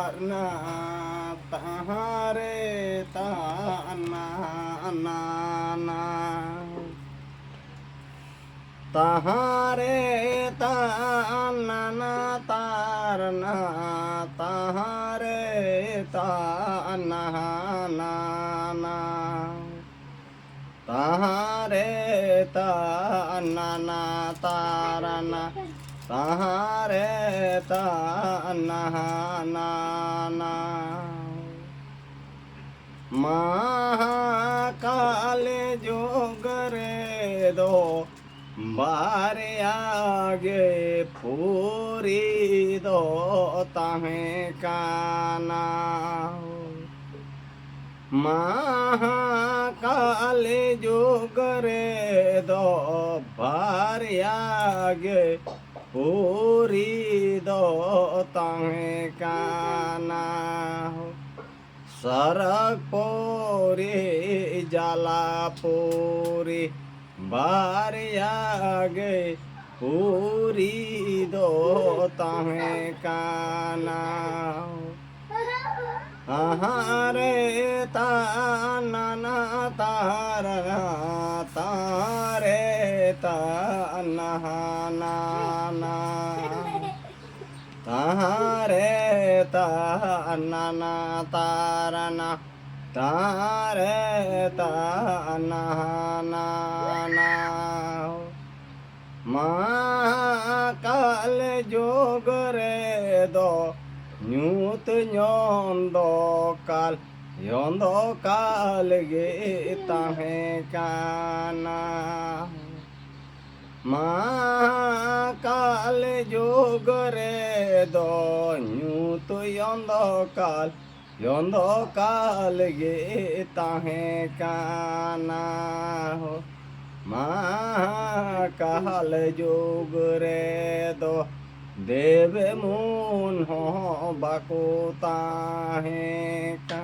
तारना तारे ताना ना ना तारे ताना ना तारना तारे ताना ना ना तारे ताना ना तारना तारे ताना ना ना महाकाल जोगरे दो बारे आगे पूरी दो ताहें काना महाकाल जोगरे दो बारे आगे पूरी दो ताहें काना सरक पोरी जाला पोरी बार आगे पूरी दो ताहें काना हरे ताना ना तारा तारे ताना ना ना तारे ताना ना तारना तारे ताना ना ना महाकाल जोगरे दो न्यूत योंदो काल गे ताहें काना महाकाल जोगरे दो न्यूत योंदो काल गे ताहें काना महाकाल जोगरे दो देव मुन हो बाको ताहें का